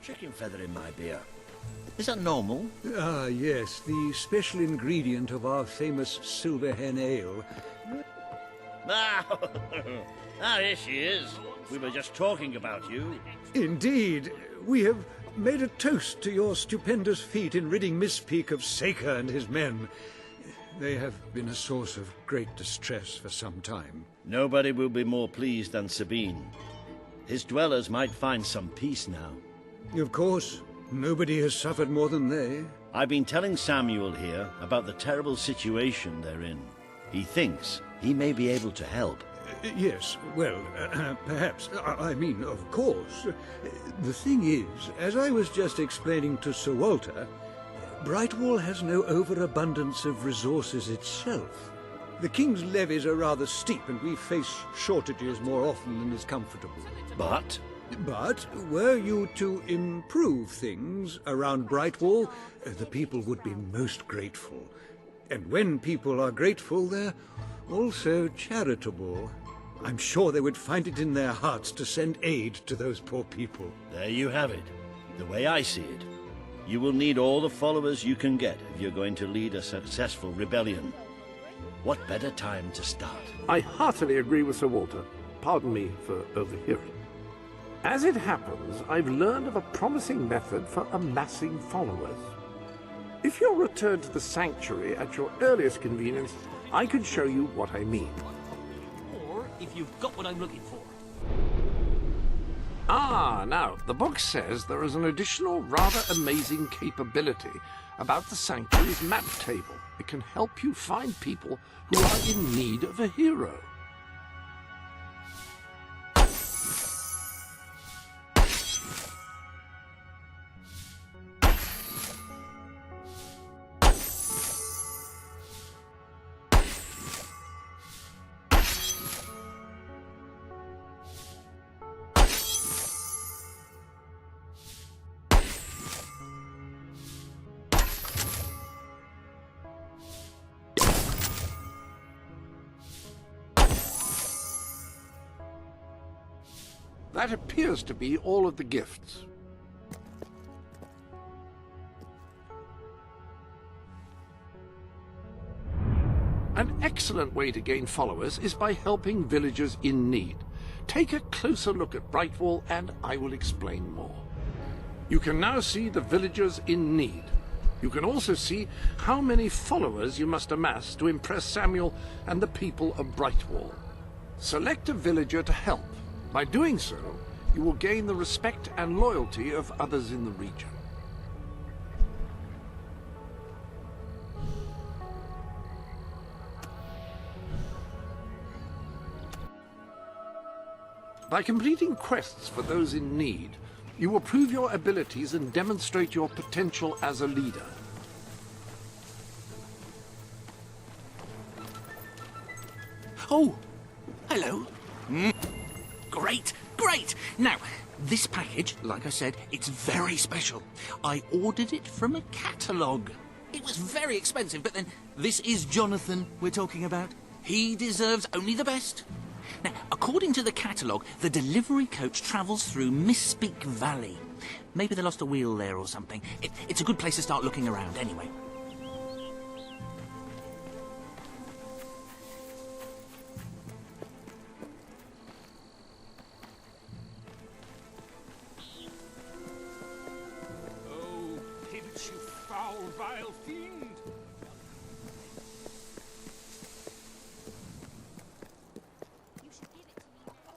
chicken feather in my beer. Is that normal? Ah, yes, the special ingredient of our famous Silver Hen Ale. Here she is. We were just talking about you. Indeed, we have made a toast to your stupendous feat in ridding Misspeak of Saker and his men. They have been a source of great distress for some time. Nobody will be more pleased than Sabine. His dwellers might find some peace now. Of course, nobody has suffered more than they. I've been telling Samuel here about the terrible situation they're in. He thinks he may be able to help. Yes, well, perhaps. I mean, of course. The thing is, as I was just explaining to Sir Walter, Brightwall has no overabundance of resources itself. The King's levies are rather steep, and we face shortages more often than is comfortable. But Were you to improve things around Brightwall, the people would be most grateful. And when people are grateful, they're also charitable. I'm sure they would find it in their hearts to send aid to those poor people. there you have it. The way I see it, you will need all the followers you can get if you're going to lead a successful rebellion. What better time to start? I heartily agree with Sir Walter. Pardon me for overhearing. As it happens, I've learned of a promising method for amassing followers. If you'll return to the sanctuary at your earliest convenience, I could show you what I mean. Or if you've got what I'm looking for. Now, the book says there is an additional rather amazing capability about the sanctuary's map table. It can help you find people who are in need of a hero. That appears to be all of the gifts. An excellent way to gain followers is by helping villagers in need. Take a closer look at Brightwall and I will explain more. You can now see the villagers in need. You can also see how many followers you must amass to impress Samuel and the people of Brightwall. Select a villager to help. By doing so, you will gain the respect and loyalty of others in the region. By completing quests for those in need, you will prove your abilities and demonstrate your potential as a leader. Oh, hello. Great, great. Now, this package, like I said, it's very special. I ordered it from a catalogue. It was very expensive, but then this is Jonathan we're talking about. He deserves only the best. Now, according to the catalogue, the delivery coach travels through Misspeak Valley. Maybe they lost a wheel there or something. It's a good place to start looking around anyway. You foul, vile fiend! You should give it to me.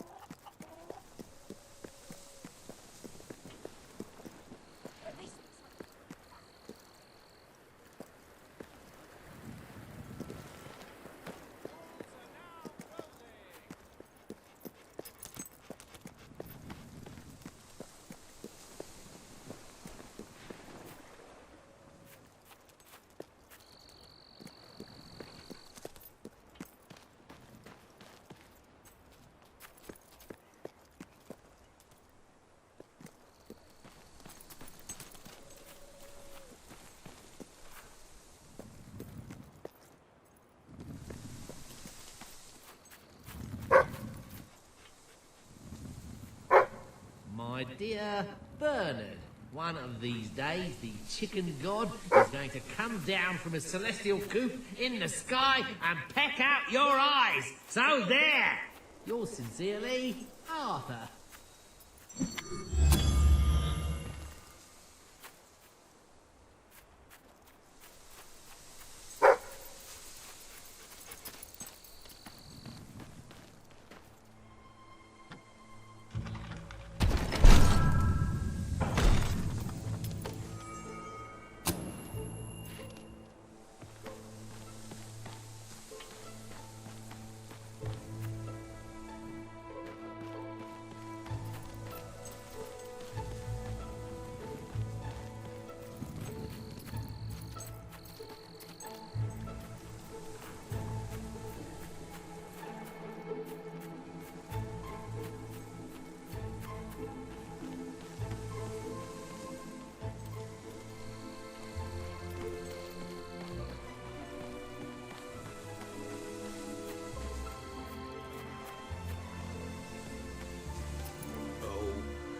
My dear Bernard, One of these days, the chicken god is going to come down from his celestial coop in the sky and peck out your eyes. So there! Yours sincerely, Arthur.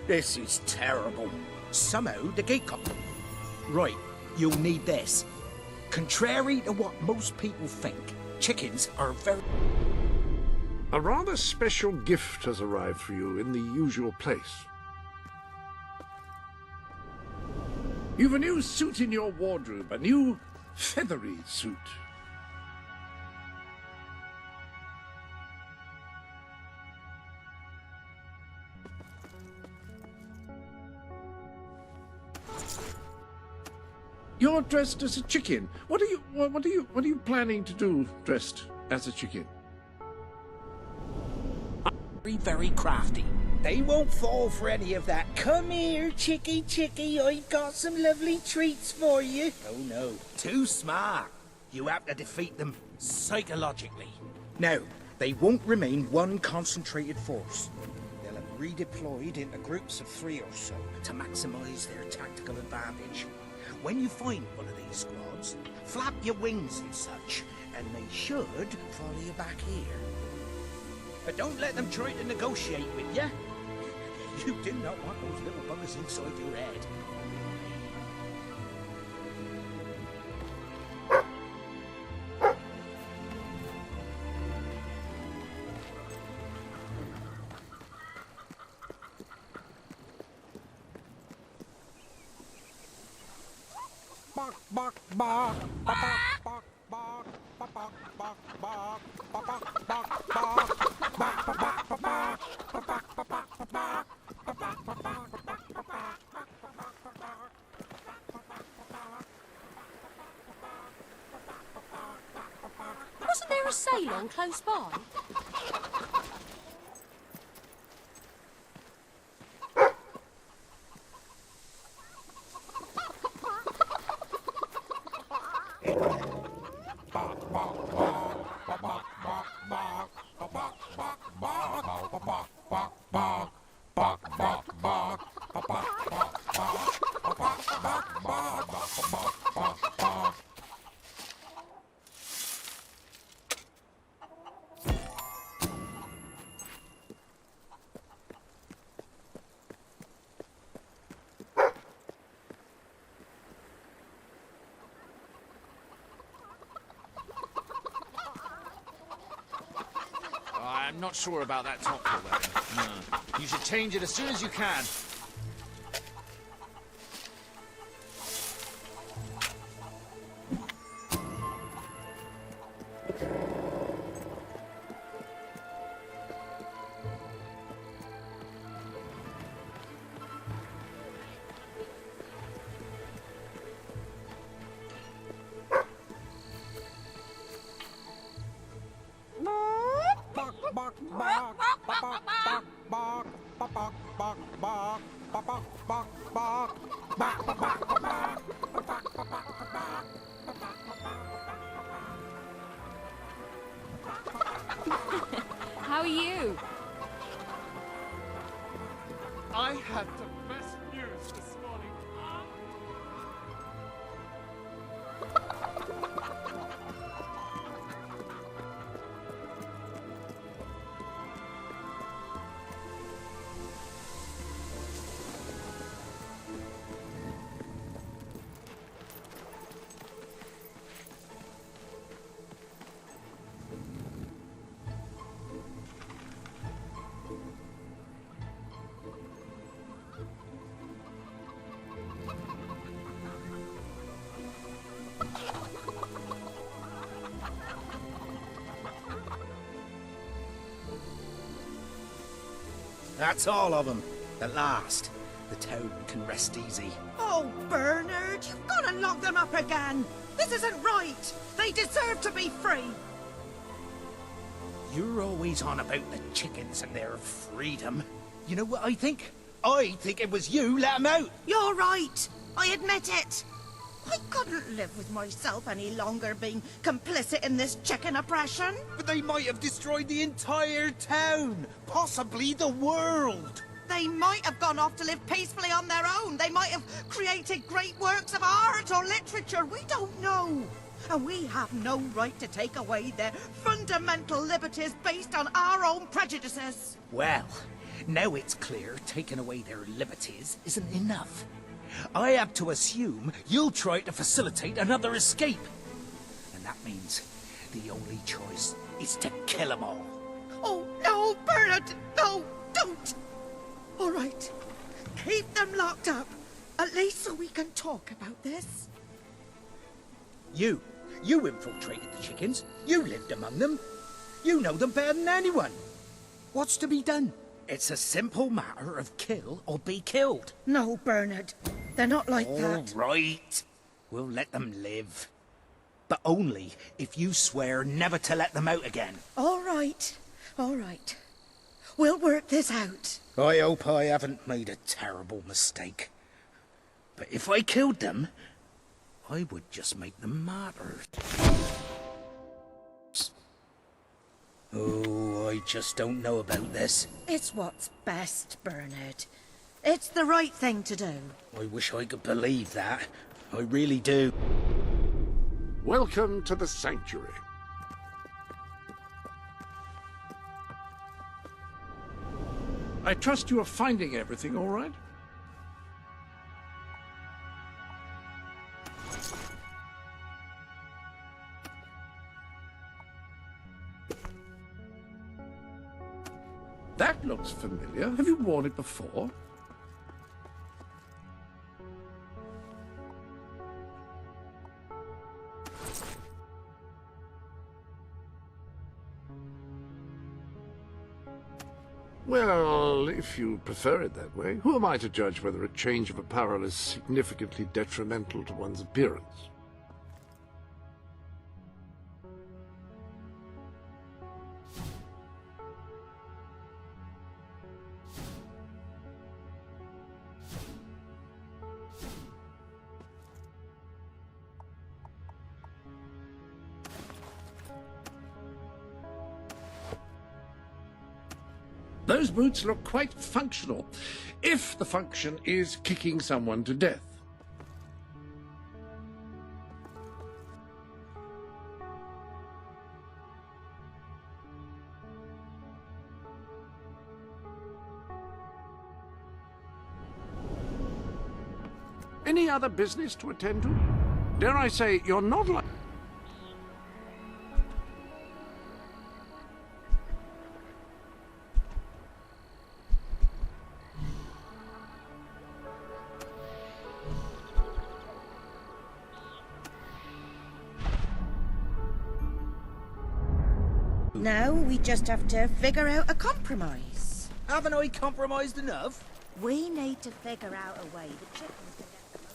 This is terrible. Somehow the gate got... Right, you'll need this. Contrary to what most people think, chickens are very... A rather special gift has arrived for you in the usual place. You've a new suit in your wardrobe, a new feathery suit. You're dressed as a chicken. What are you planning to do dressed as a chicken? very, very crafty. They won't fall for any of that. Come here, chicky, chicky. I've got some lovely treats for you. Oh, no. Too smart. You have to defeat them psychologically. Now, they won't remain one concentrated force. They'll have redeployed into groups of 3 or so to maximize their tactical advantage. When you find one of these squads, flap your wings and such, and they should follow you back here. But don't let them try to negotiate with you. You do not want those little buggers inside your head. Wasn't there a sailor close by? I'm not sure about that top you're wearing. No. You should change it as soon as you can. How are you? I had the best news this morning. That's all of them. At last, the town can rest easy. Oh, Bernard, you've got to lock them up again. This isn't right. They deserve to be free. You're always on about the chickens and their freedom. You know what I think? I think it was you let them out. You're right. I admit it. I couldn't live with myself any longer being complicit in this chicken oppression. But they might have destroyed the entire town. Possibly the world. They might have gone off to live peacefully on their own. They might have created great works of art or literature. We don't know. And we have no right to take away their fundamental liberties based on our own prejudices. Well, now it's clear taking away their liberties isn't enough. I have to assume you'll try to facilitate another escape. And that means the only choice is to kill them all. Oh, no, Bernard! No, don't! All right, keep them locked up. At least so we can talk about this. You infiltrated the chickens. You lived among them. You know them better than anyone. What's to be done? It's a simple matter of kill or be killed. No, Bernard. They're not like that. All right. We'll let them live. But only if you swear never to let them out again. All right. All right. We'll work this out. I hope I haven't made a terrible mistake. But if I killed them, I would just make them martyrs. Oh, I just don't know about this. It's what's best, Bernard. It's the right thing to do. I wish I could believe that. I really do. Welcome to the sanctuary. I trust you are finding everything all right? That looks familiar. Have you worn it before? Well, if you prefer it that way, who am I to judge whether a change of apparel is significantly detrimental to one's appearance? Those boots look quite functional, if the function is kicking someone to death. Any other business to attend to? Dare I say, you're not like... Now we just have to figure out a compromise. Haven't I compromised enough? We need to figure out a way the chickens can get the most.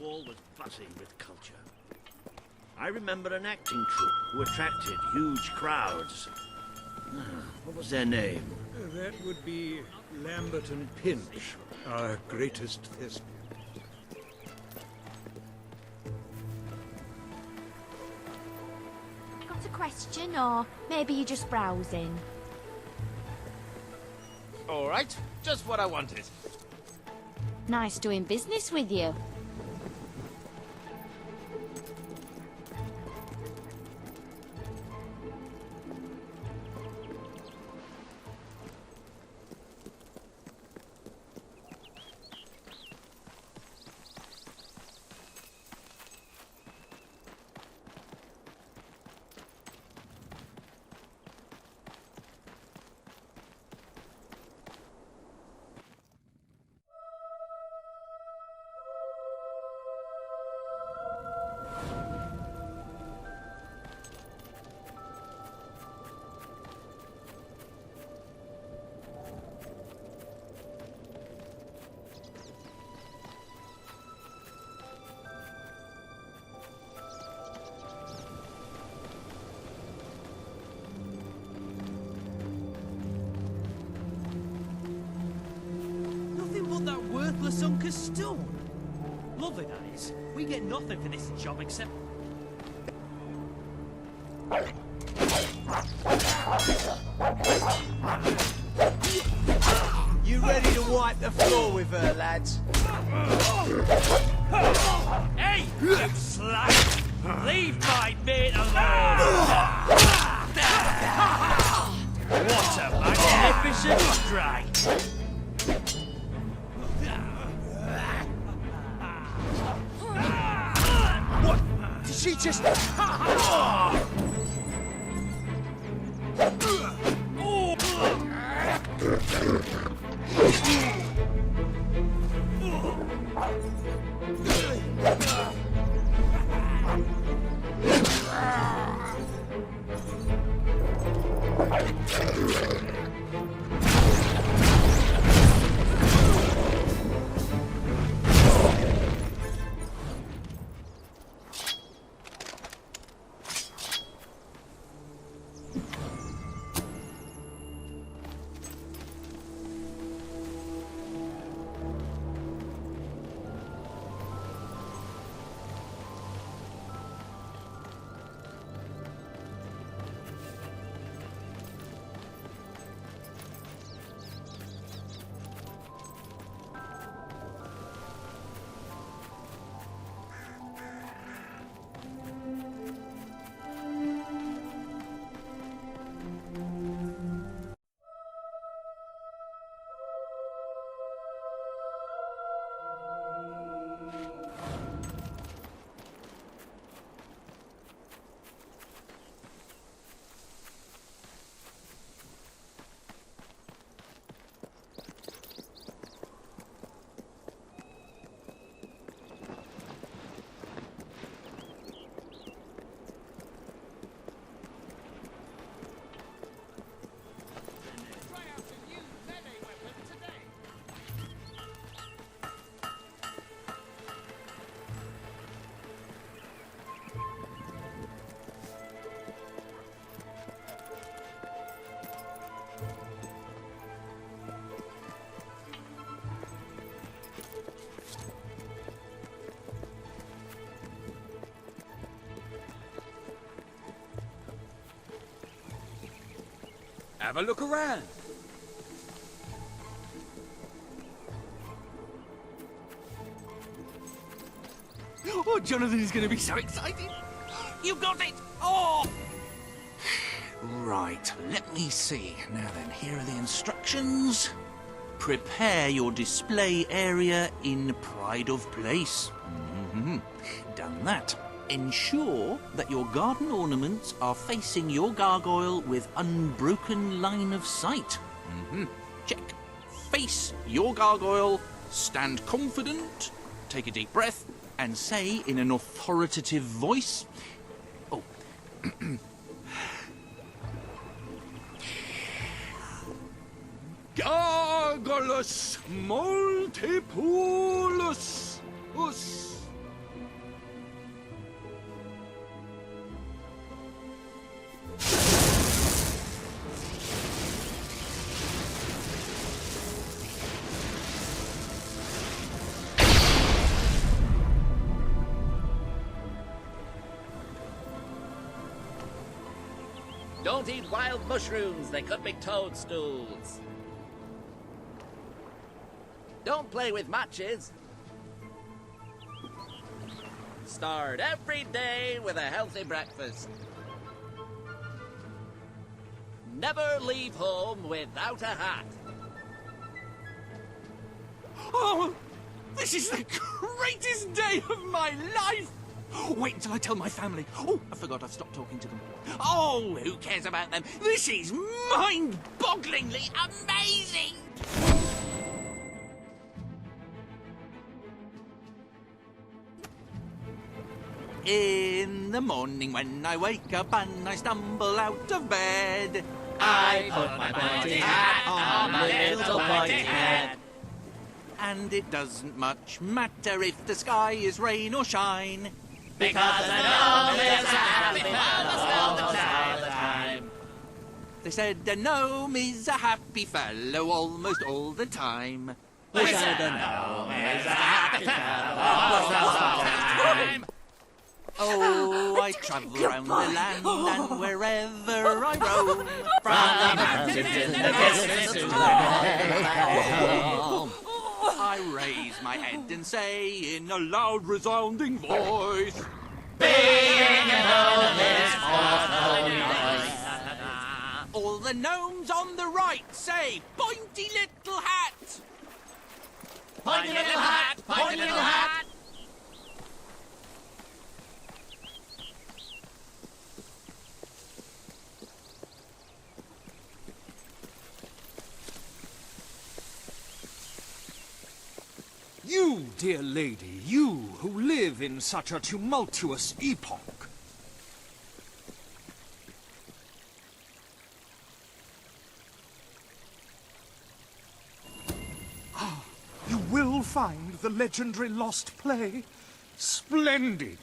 Wall was buzzing with culture. I remember an acting troupe who attracted huge crowds. What was their name? That would be Lambert and Pinch, our greatest thespian. Got a question, or maybe you're just browsing? All right, just what I wanted. Nice doing business with you. Nothing but that worthless hunk of stone. Lovely that is. We get nothing for this job except... You ready to wipe the floor with her, lads? Hey, you slag! Leave my mate alone! What a magnificent strike! What? Did she just... Have a look around. Oh, Jonathan is going to be so excited. You got it! Oh! Right, let me see. Now then, here are the instructions. Prepare your display area in pride of place. Done that. Ensure that your garden ornaments are facing your gargoyle with unbroken line of sight. Check. Face your gargoyle, stand confident, take a deep breath, and say in an authoritative voice... Oh. Gargulus multipulus us. Don't eat wild mushrooms, they could be toadstools. Don't play with matches. Start every day with a healthy breakfast. Never leave home without a hat. Oh, this is the greatest day of my life! Wait until I tell my family. Oh, I forgot I've stopped talking to them. Oh, who cares about them? This is mind-bogglingly amazing! In the morning when I wake up and I stumble out of bed, I put my pointy hat on my little pointy head. And it doesn't much matter if the sky is rain or shine, Because I know there's a happy fellow all the time. They said a gnome is a happy fellow almost all the time. We said a gnome is a happy fellow all the time. Oh, I travel around the land and wherever I roam, From the mountains in the distance to the home. I raise my head and say in a loud resounding voice, Being a gnome is awful nice. all the gnomes on the right say, pointy little hat. Pointy little hat, pointy little hat. You, dear lady, you who live in such a tumultuous epoch. You will find the legendary lost play splendid.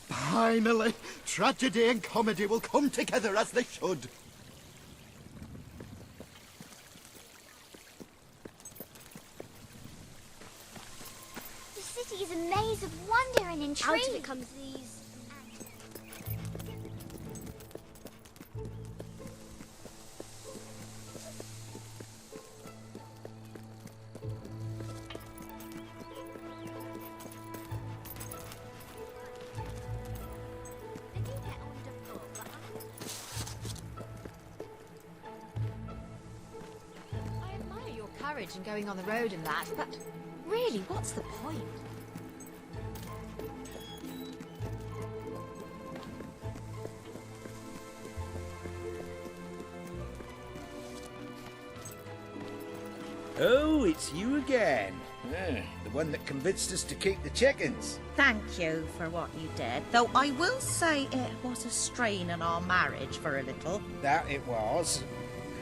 Finally, tragedy and comedy will come together as they should. The city is a maze of wonder and intrigue. Out of it comes these. I admire your courage and going on the road and that, but really, what's the point? Oh, it's you again. The one that convinced us to keep the chickens. Thank you for what you did, though I will say it was a strain on our marriage for a little. That it was.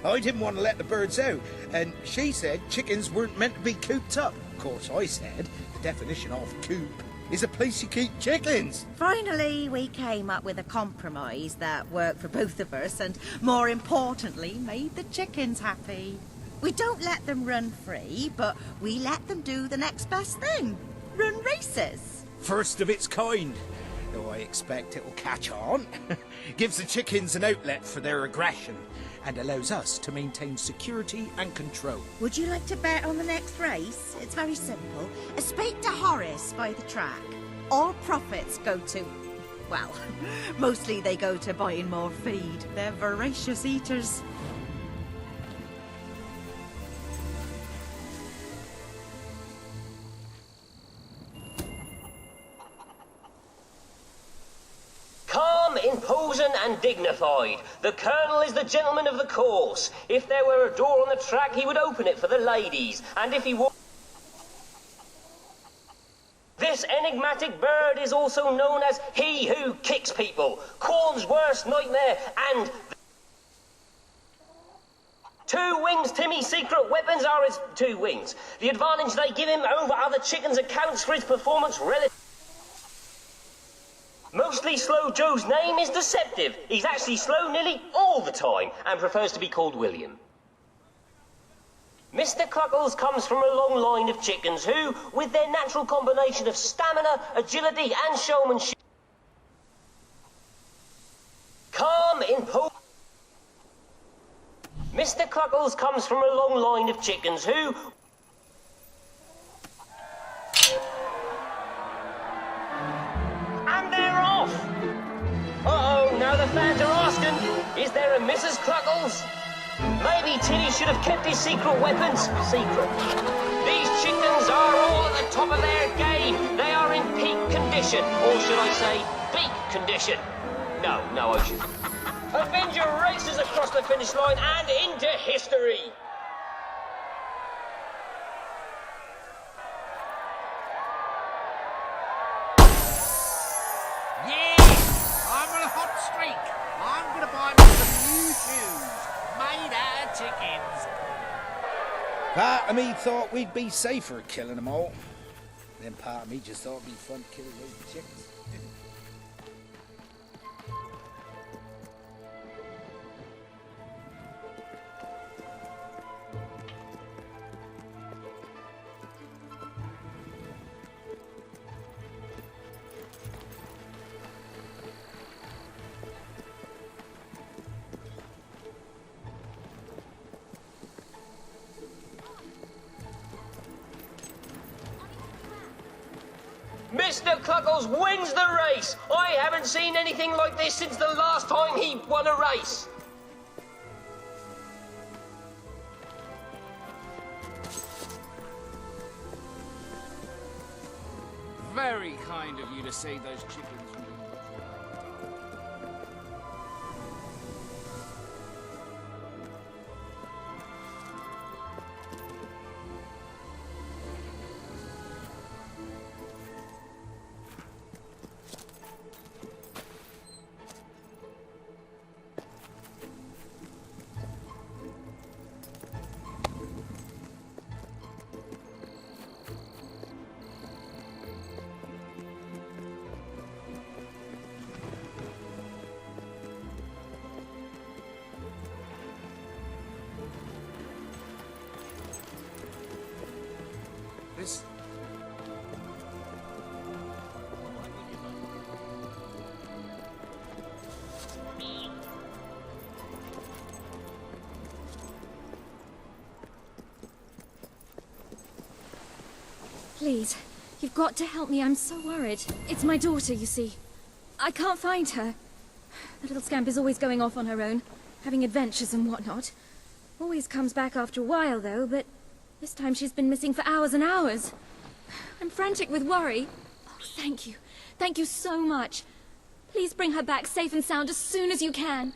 I didn't want to let the birds out, and she said chickens weren't meant to be cooped up. Of course, I said the definition of coop is a place you keep chickens. Finally, we came up with a compromise that worked for both of us and, more importantly, made the chickens happy. We don't let them run free, but we let them do the next best thing. Run races. First of its kind. Though I expect it will catch on. Gives the chickens an outlet for their aggression and allows us to maintain security and control. Would you like to bet on the next race? It's very simple. Speak to Horace by the track. All profits go to... well, mostly they go to buying more feed. They're voracious eaters. Calm, imposing and dignified. The Colonel is the gentleman of the course. If there were a door on the track, he would open it for the ladies. And if he were... This enigmatic bird is also known as he who kicks people, Corn's worst nightmare, and... Two wings, Timmy's secret weapons are his 2 wings. The advantage they give him over other chickens accounts for his performance relative. Mostly Slow Joe's name is deceptive. He's actually slow nearly all the time and prefers to be called William. Mr. Cluckles comes from a long line of chickens who, with their natural combination of stamina, agility and showmanship... Calm, imposing... Mr. Cluckles comes from a long line of chickens who... Mrs. Cluckles? Maybe Tinny should have kept his secret weapons secret. These chickens are all at the top of their game. They are in peak condition, or should I say, beak condition. No, I shouldn't. Avenger races across the finish line and into history. I'm on a hot streak. I'm going to buy me some new shoes made out of chickens. Part of me thought we'd be safer killing them all. Then part of me just thought it'd be fun killing those chickens. Mr. Cluckles wins the race! I haven't seen anything like this since the last time he won a race! Very kind of you to say those chickens. This... Please, you've got to help me. I'm so worried. It's my daughter, you see. I can't find her. The little scamp is always going off on her own, having adventures and whatnot. Always comes back after a while, though, but this time she's been missing for hours and hours. I'm frantic with worry. Oh, thank you. Thank you so much. Please bring her back safe and sound as soon as you can.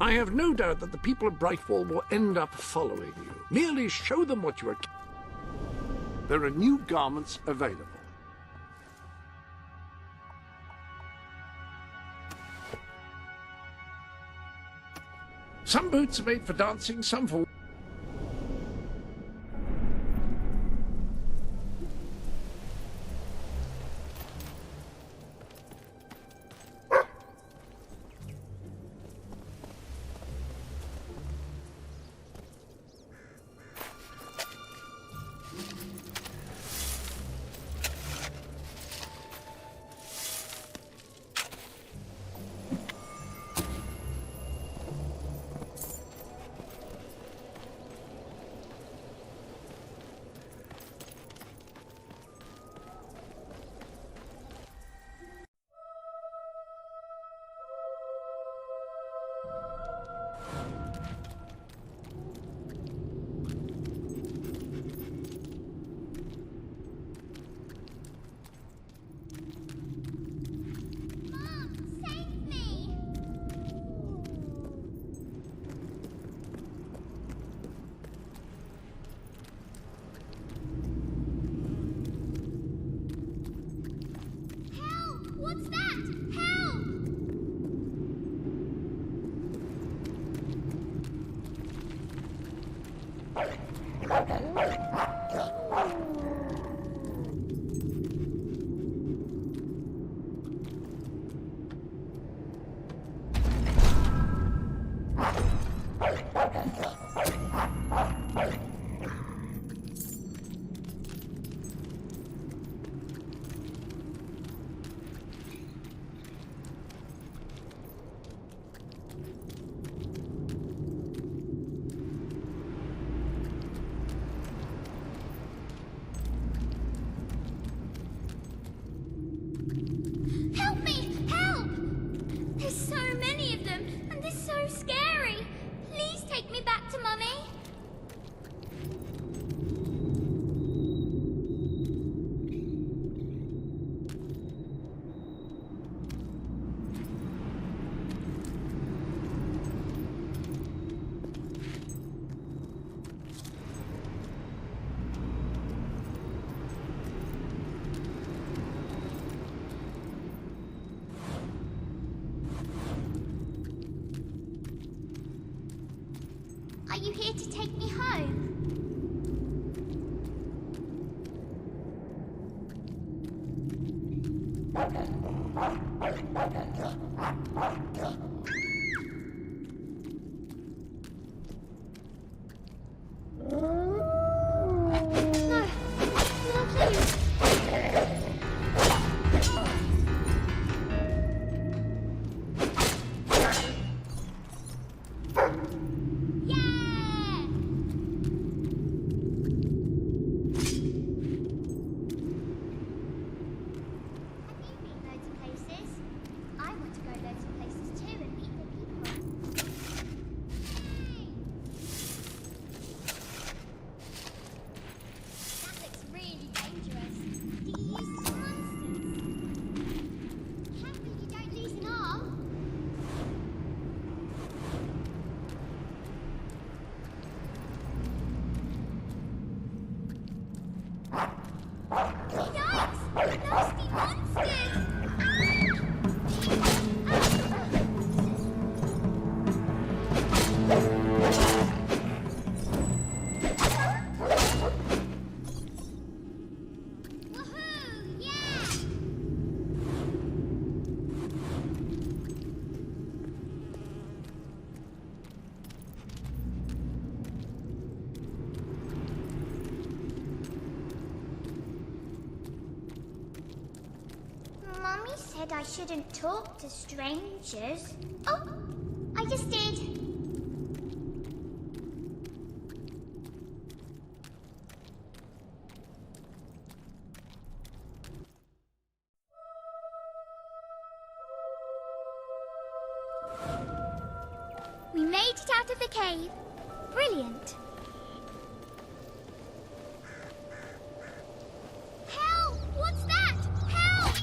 I have no doubt that the people of Brightwall will end up following you. Merely show them what you are. There are new garments available. Some boots are made for dancing, some for... What's that? Help! Help me! Help! There's so many of them, and they're so scary. Please take me back to Mummy. Are you here to take me home? No. No, please. Mummy said I shouldn't talk to strangers. Oh, I just did. We made it out of the cave. Brilliant. Help! What's that? Help!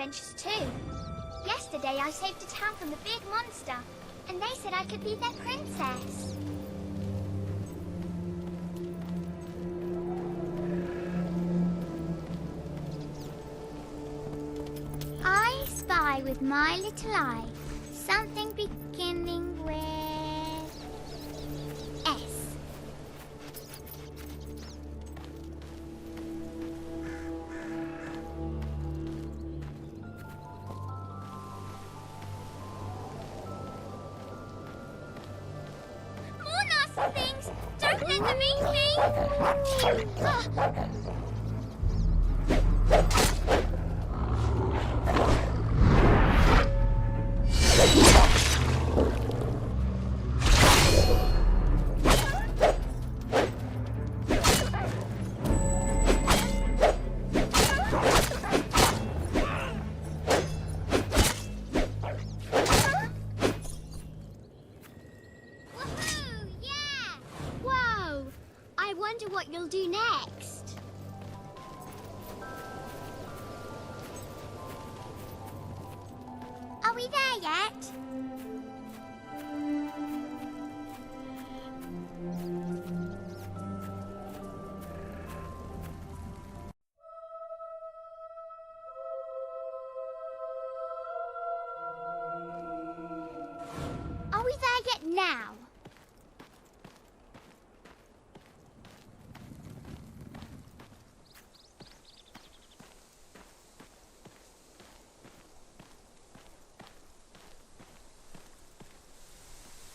adventures too. Yesterday I saved a town from a big monster, and they said I could be their princess. I spy with my little eye something beginning with S. More nasty things! Don't let them eat me! I wonder what you'll do next. Are we there yet? Are we there yet now?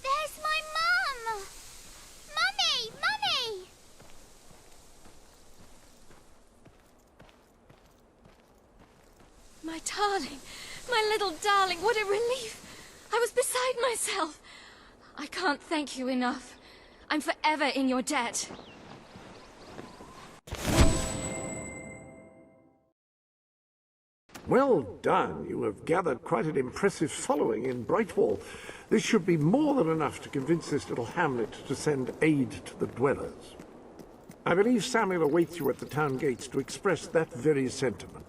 There's my mum! Mummy! Mummy! My darling, my little darling, what a relief! I was beside myself. I can't thank you enough. I'm forever in your debt. Well done. You have gathered quite an impressive following in Brightwall. This should be more than enough to convince this little hamlet to send aid to the dwellers. I believe Samuel awaits you at the town gates to express that very sentiment.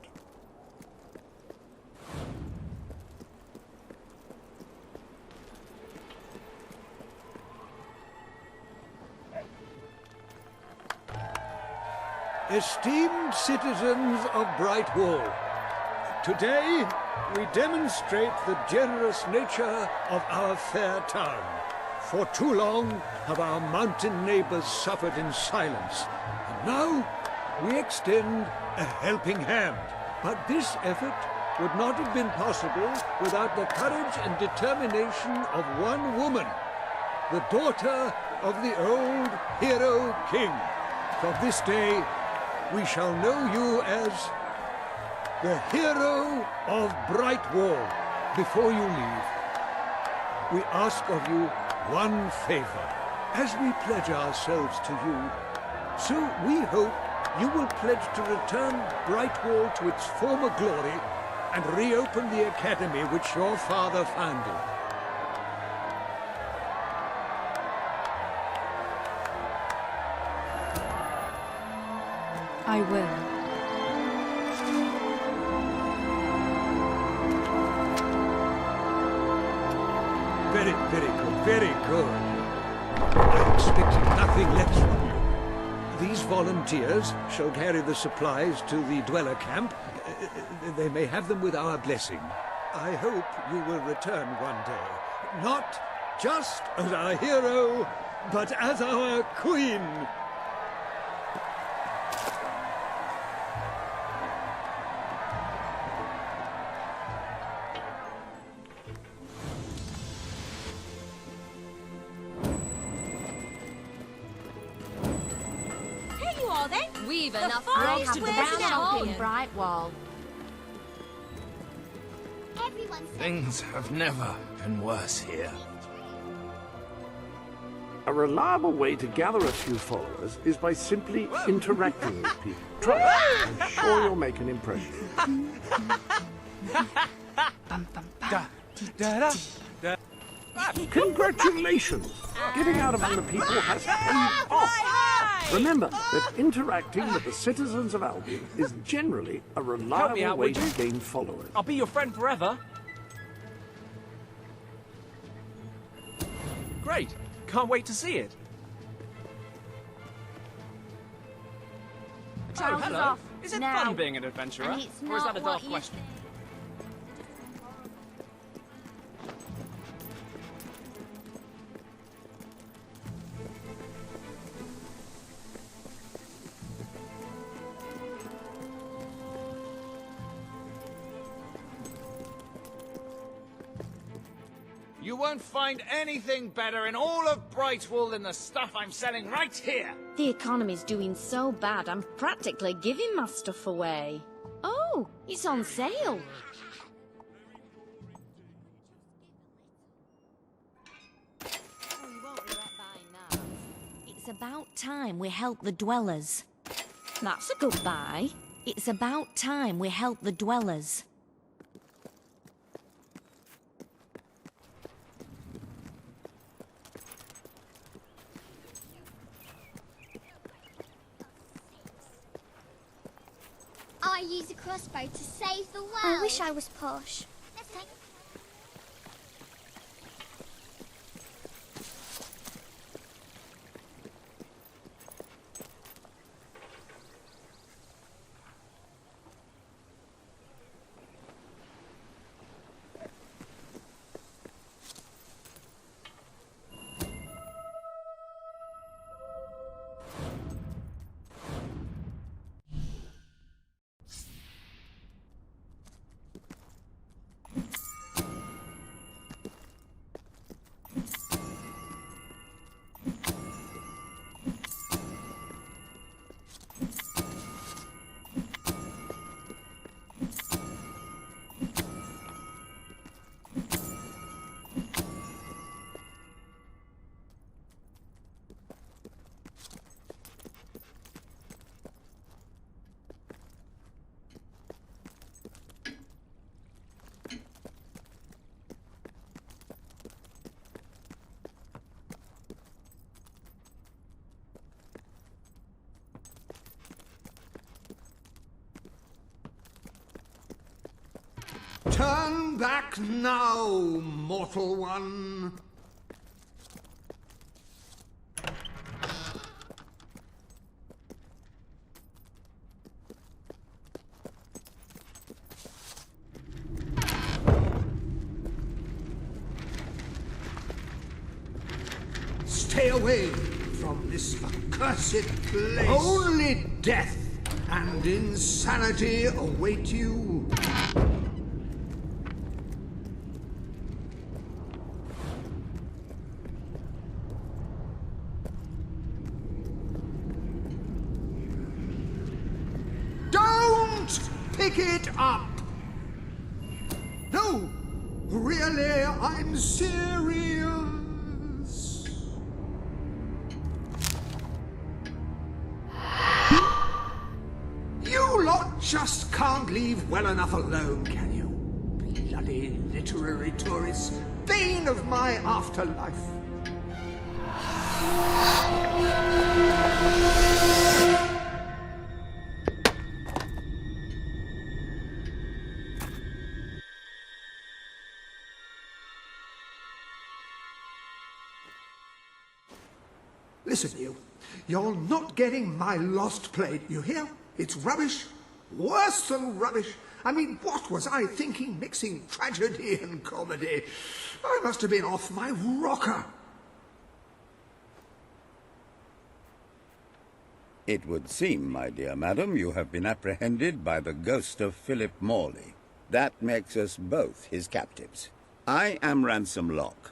Esteemed citizens of Brightwall, today we demonstrate the generous nature of our fair town. For too long have our mountain neighbors suffered in silence, and now we extend a helping hand. But this effort would not have been possible without the courage and determination of one woman, the daughter of the old hero king. From this day, we shall know you as the hero of Brightwall. Before you leave, we ask of you one favor. As we pledge ourselves to you, so we hope you will pledge to return Brightwall to its former glory and reopen the academy which your father founded. I will. Very, very good, very good. I expected nothing less from you. These volunteers shall carry the supplies to the dweller camp. They may have them with our blessing. I hope you will return one day, not just as our hero, but as our queen. We've enough frogs to drown a hole in Brightwall. Things have never been worse here. A reliable way to gather a few followers is by simply interacting with people. Try it. I'm sure you'll make an impression. Congratulations! Getting out among the people has paid off. Remember that interacting with the citizens of Albion is generally a reliable out, way would to you? gain followers. I'll be your friend forever. Great. Can't wait to see it. Oh, Trousers hello. off. Is it Now. fun being an adventurer? And it's Or is that a not what dark you question? You won't find anything better in all of Brightwall than the stuff I'm selling right here. The economy's doing so bad, I'm practically giving my stuff away. Oh, it's on sale. It's about time we help the dwellers. That's a good buy. It's about time we help the dwellers. I use a crossbow to save the world. I wish I was posh. Turn back now, mortal one. Stay away from this accursed place. Only death and insanity await you. Pick it up! No! Really, I'm serious! You lot just can't leave well enough alone, can you? Bloody literary tourists, bane of my afterlife. Listen, you're not getting my lost plate, you hear? It's rubbish. Worse than rubbish. I mean, what was I thinking mixing tragedy and comedy? I must have been off my rocker. It would seem, my dear madam, you have been apprehended by the ghost of Philip Morley. That makes us both his captives. I am Ransom Locke.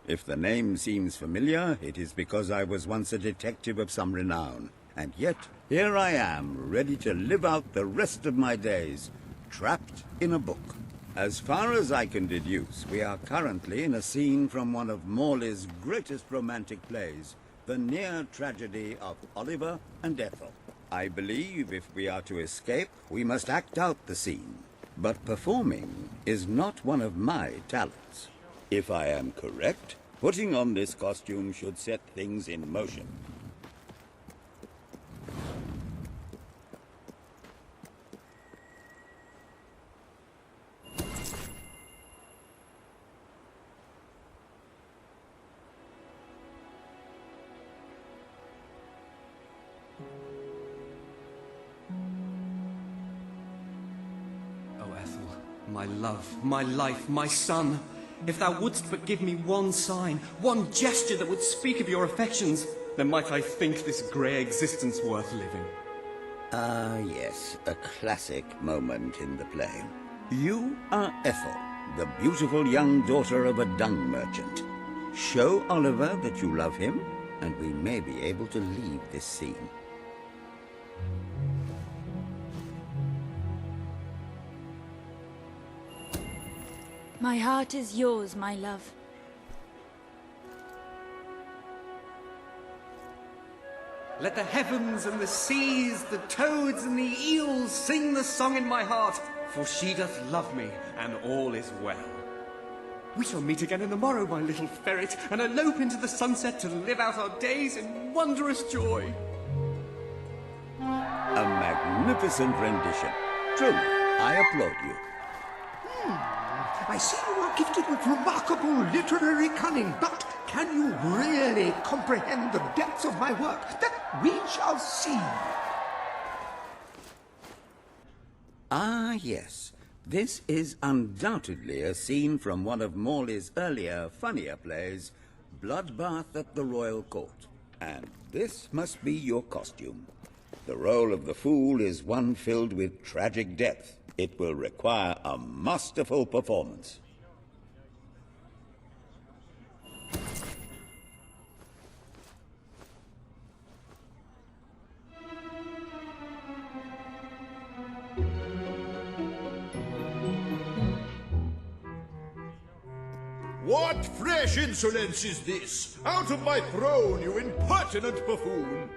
If the name seems familiar, it is because I was once a detective of some renown. And yet, here I am, ready to live out the rest of my days, trapped in a book. As far as I can deduce, we are currently in a scene from one of Morley's greatest romantic plays, The Near Tragedy of Oliver and Ethel. I believe if we are to escape, we must act out the scene. But performing is not one of my talents. If I am correct, putting on this costume should set things in motion. My love, my life, my son. If thou wouldst but give me one sign, one gesture that would speak of your affections, then might I think this grey existence worth living. Ah, yes, a classic moment in the play. You are Ethel, the beautiful young daughter of a dung merchant. Show Oliver that you love him, and we may be able to leave this scene. My heart is yours, my love. Let the heavens and the seas, the toads and the eels sing the song in my heart, for she doth love me, and all is well. We shall meet again in the morrow, my little ferret, and elope into the sunset to live out our days in wondrous joy. A magnificent rendition. Truly, I applaud you. I see you are gifted with remarkable literary cunning, but can you really comprehend the depths of my work? That we shall see. Ah, yes. This is undoubtedly a scene from one of Morley's earlier, funnier plays, Bloodbath at the Royal Court. And this must be your costume. The role of the fool is one filled with tragic depth. It will require a masterful performance. What fresh insolence is this? Out of my throne, you impertinent buffoon!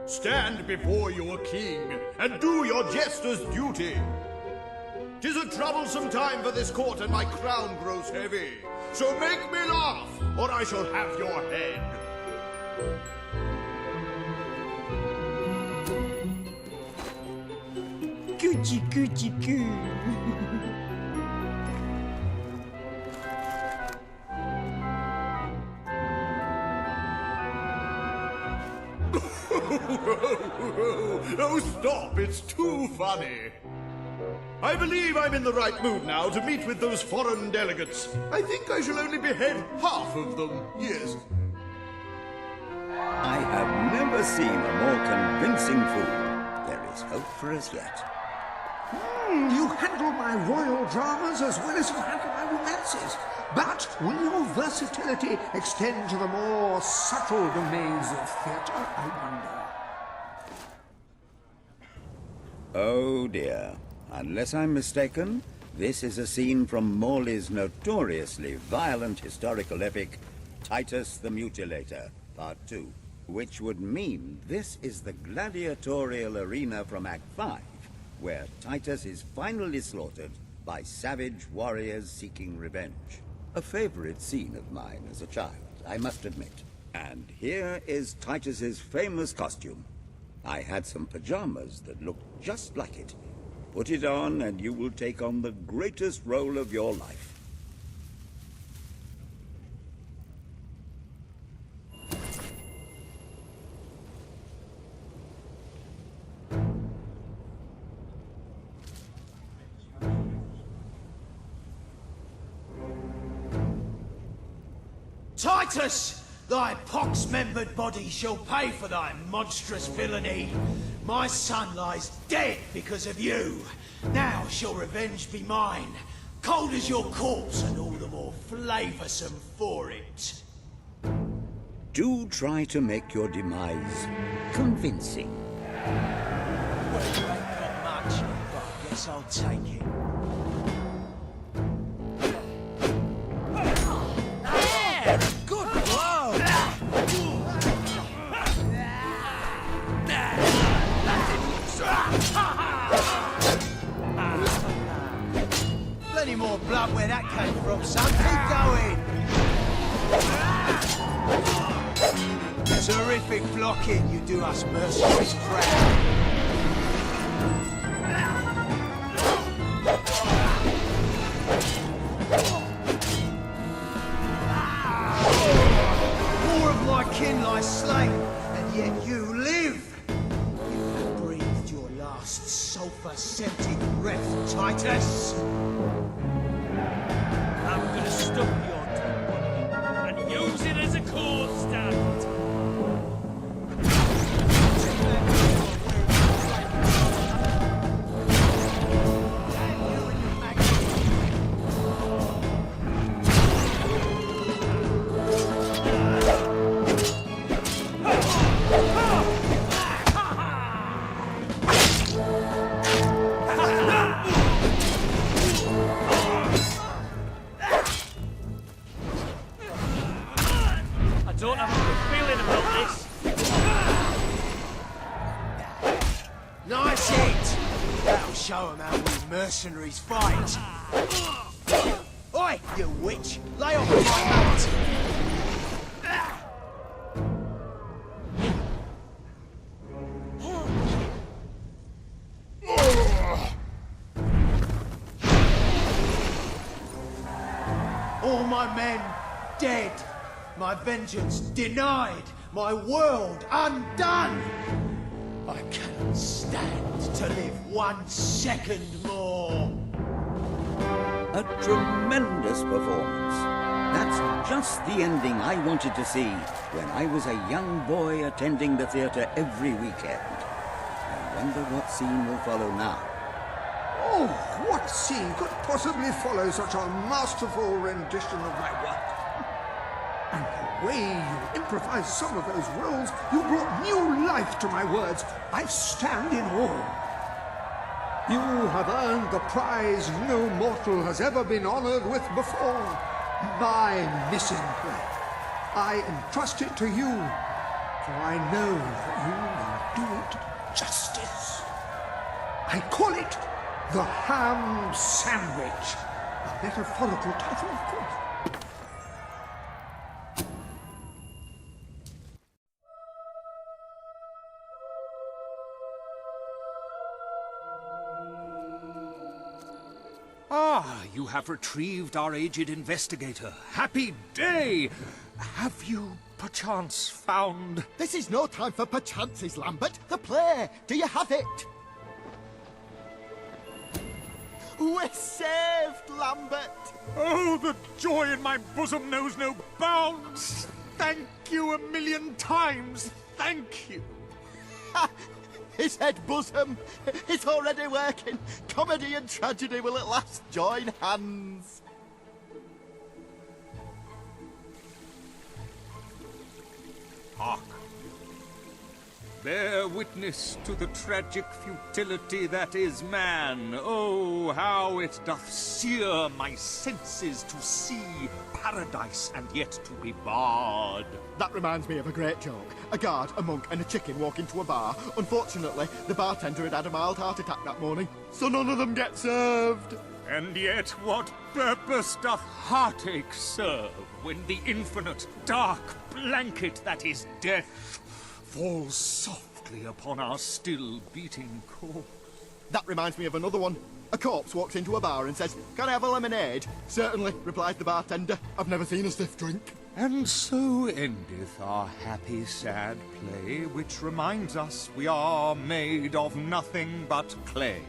Stand before your king, and do your jester's duty. 'Tis a troublesome time for this court, and my crown grows heavy. So make me laugh, or I shall have your head. Coochie coochie coo. Oh, stop, it's too funny. I believe I'm in the right mood now to meet with those foreign delegates. I think I shall only behead half of them, yes. I have never seen a more convincing fool. There is hope for us yet. You handle my royal dramas as well as you handle my romances. But will your versatility extend to the more subtle domains of theatre, I wonder? Oh dear. Unless I'm mistaken, this is a scene from Morley's notoriously violent historical epic, Titus the Mutilator, Part 2. Which would mean this is the gladiatorial arena from Act 5, where Titus is finally slaughtered by savage warriors seeking revenge. A favorite scene of mine as a child, I must admit. And here is Titus's famous costume. I had some pajamas that looked just like it. Put it on and you will take on the greatest role of your life. Titus, thy pox-membered body shall pay for thy monstrous villainy. My son lies dead because of you. Now shall revenge be mine, cold as your corpse and all the more flavoursome for it. Do try to make your demise convincing. Well, you ain't got much, but I guess I'll take it. Plenty more blood where that came from, son. Keep going. Terrific blocking, you do us mercenaries proud. More of my kin lie slain, and yet you live. You have breathed your last last sulfur-scented breath, Titus. I'm gonna stop your dead body and use it as a cord stand. I don't have a good feeling about this. Nice hit! That'll show 'em how we mercenaries fight. Oi, you witch! Lay off my mate! All my men dead. My vengeance denied. My world undone. I cannot stand to live 1 second more. A tremendous performance. That's just the ending I wanted to see when I was a young boy attending the theatre every weekend. I wonder what scene will follow now. Oh, what scene could possibly follow such a masterful rendition of my work? And the way you improvised some of those roles, you brought new life to my words. I stand in awe. You have earned the prize no mortal has ever been honored with before. My missing play. I entrust it to you, for I know that you will do it justice. I call it The Ham Sandwich. A metaphorical title, of course. Ah, you have retrieved our aged investigator. Happy day! Have you, perchance, found... This is no time for perchances, Lambert. The play! Do you have it? We're saved, Lambert! Oh, the joy in my bosom knows no bounds! Thank you 1,000,000 times! Thank you! His head bosom! It's already working! Comedy and tragedy will at last join hands! Hark! Bear witness to the tragic futility that is man. Oh, how it doth sear my senses to see paradise and yet to be barred. That reminds me of a great joke. A guard, a monk, and a chicken walk into a bar. Unfortunately, the bartender had a mild heart attack that morning, so none of them get served. And yet what purpose doth heartache serve when the infinite dark blanket that is death falls softly upon our still beating corpse? That reminds me of another one. A corpse walks into a bar and says, "Can I have a lemonade?" "Certainly," replies the bartender. "I've never seen a stiff drink." And so endeth our happy sad play, which reminds us we are made of nothing but clay.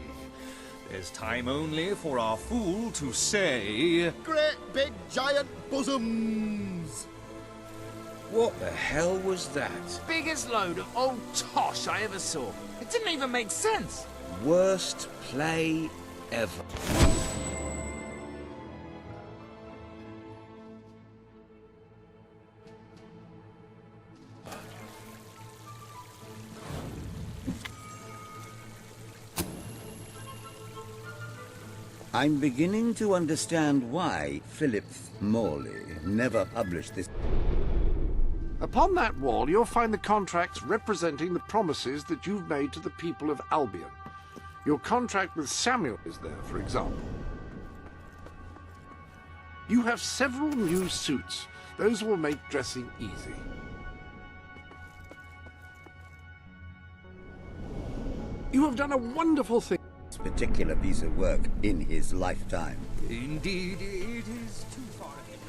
There's time only for our fool to say, "Great big giant bosoms!" What the hell was that? Biggest load of old tosh I ever saw. It didn't even make sense. Worst play ever. I'm beginning to understand why Philip Morley never published this. Upon that wall, you'll find the contracts representing the promises that you've made to the people of Albion. Your contract with Samuel is there, for example. You have several new suits. Those will make dressing easy. You have done a wonderful thing. This particular piece of work in his lifetime. Indeed, it is too far ahead.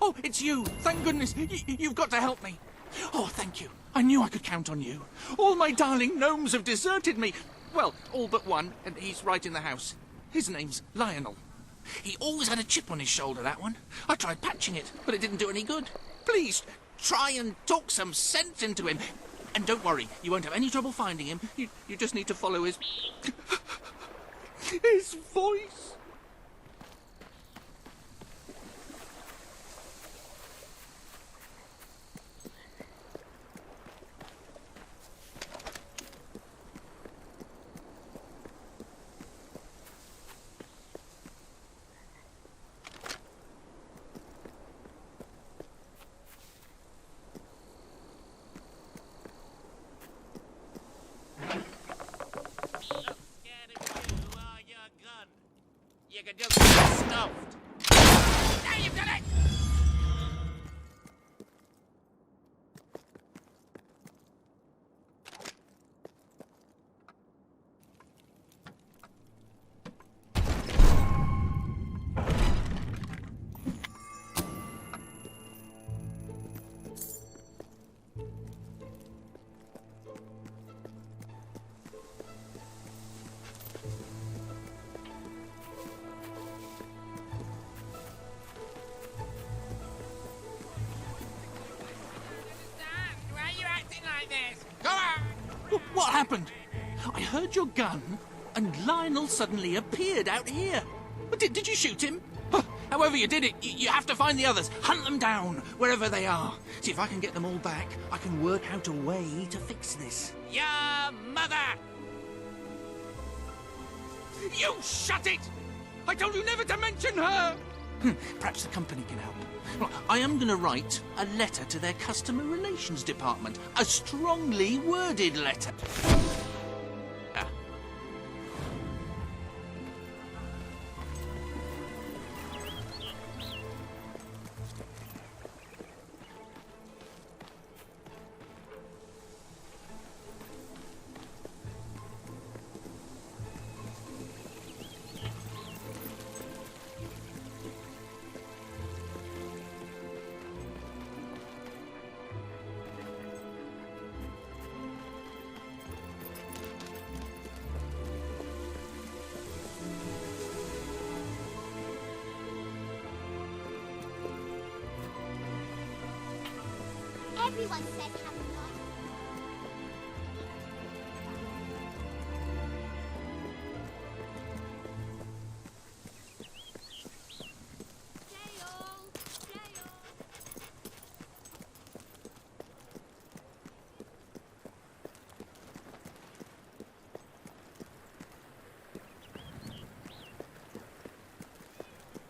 Oh, it's you! Thank goodness! You've got to help me! Oh, thank you. I knew I could count on you. All my darling gnomes have deserted me. Well, all but one, and he's right in the house. His name's Lionel. He always had a chip on his shoulder, that one. I tried patching it, but it didn't do any good. Please, try and talk some sense into him. And don't worry, you won't have any trouble finding him. You just need to follow his... his voice. You can just get stuffed. Now you've done it! What happened? I heard your gun, and Lionel suddenly appeared out here. But did you shoot him? However you did it, you have to find the others. Hunt them down, wherever they are. See if I can get them all back. I can work out a way to fix this. Your mother! You shut it! I told you never to mention her! Perhaps the company can help. Well, I am going to write a letter to their customer relations department. A strongly worded letter. Everyone says happy night.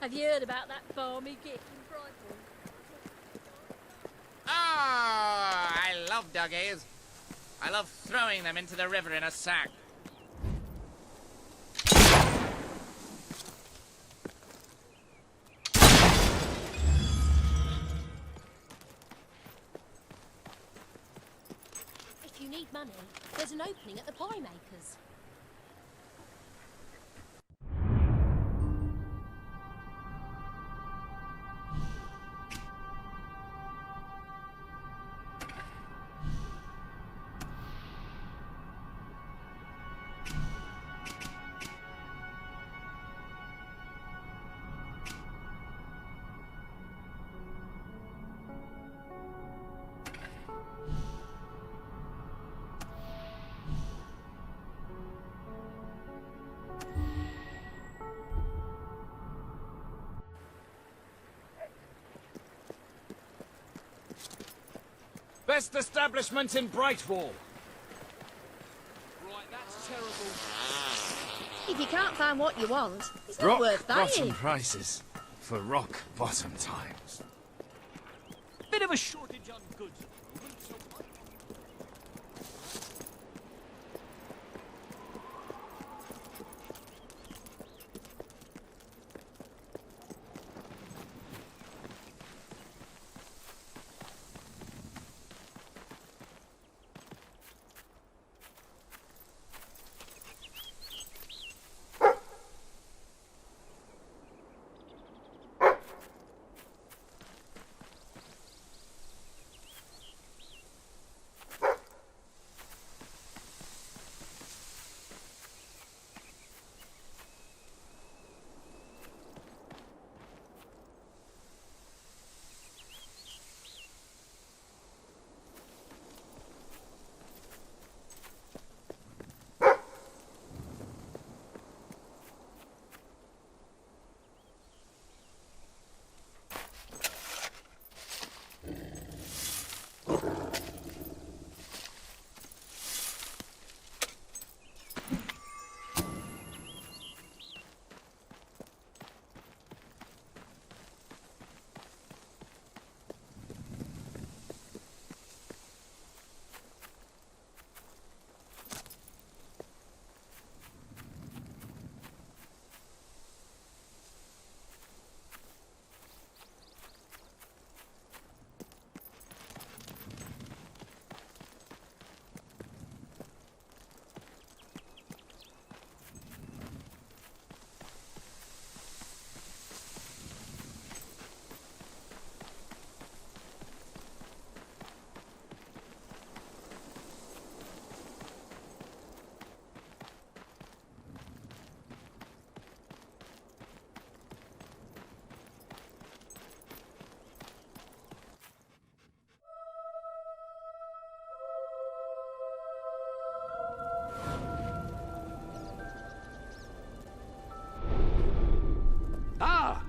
Have you heard about that farm he get in Brighton? Oh, I love doggies. I love throwing them into the river in a sack. If you need money, there's an opening at the Pie Makers. Best establishment in Brightwall. Right, that's terrible. If you can't find what you want, it's not worth Rock bottom buying. prices for rock bottom times. Bit of a shortage on goods at the moment, so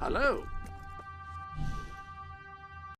Hello.